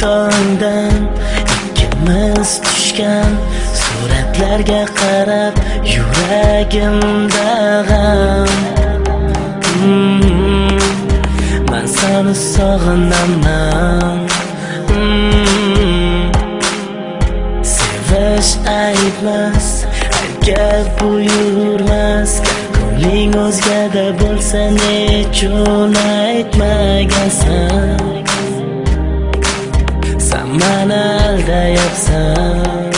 tongdan ikkimiz tushgan suratlarga qarab yuragimda g'am. Men seni sog'inaman. Sevish aybmas, aybga buyurmas. Ko'ngling o'zgada bo'lsa nechun aytmagansan? Sen meni aldayapsan.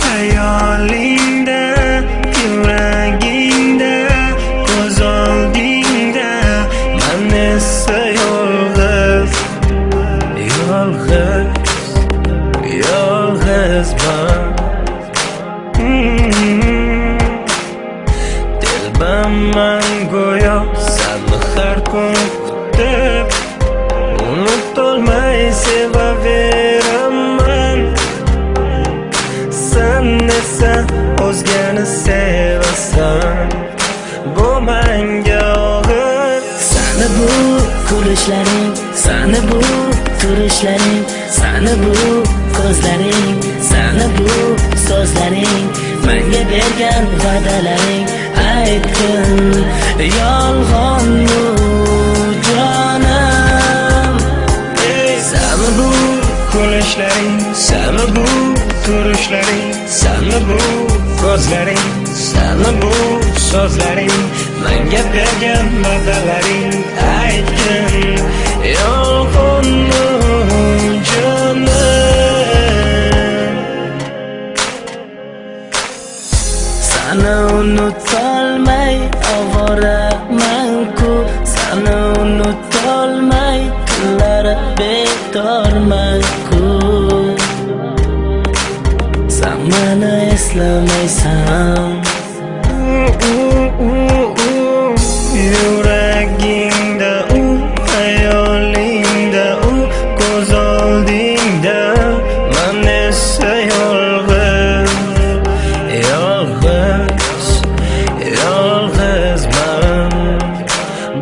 Hayolingda, yuragingda, ko'z oldingda men esa yolg'iz, yolg'izman. Dilbaman go'yo seni har kun kutib, unutolmay sevaveraman. Sen esa o'zgani sevasan, bu menga og'ir. Seni bu kulishlaring, seni bu turishlaring, seni bu ko'zlaring, seni bu so'zlaring, menga bergan va'dalaring aytdim yolg'onmi jonim? Seni bu kulishlaring, seni bu turishlaring, seni bu ko'zlaring, seni bu so'zlaring, menga bergan va'dalaring aytdim yolg'onmi jonim? Seni unutolmay ovoraman-ku, seni unutolmay kunlari bedorman-ku. Sen meni eslamaysan. Yuragingda hayolingda ko'z oldingda men esa yolg'izman.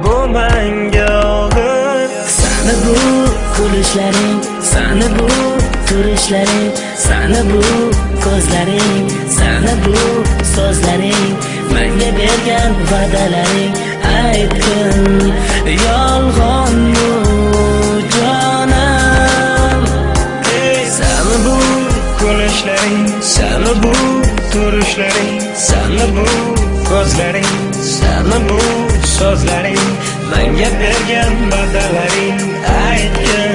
Bu menga og'ir. Seni bu kulishlaring, seni bu turishlaring, seni bu ko'zlaring, seni bu so'zlaring, menga bergan va'dalaring aytdim yolg'onmi jonim? Seni bu kulishlaring, seni bu turishlaring, seni bu ko'zlaring, seni bu so'zlaring, menga bergan va'dalaring aytdim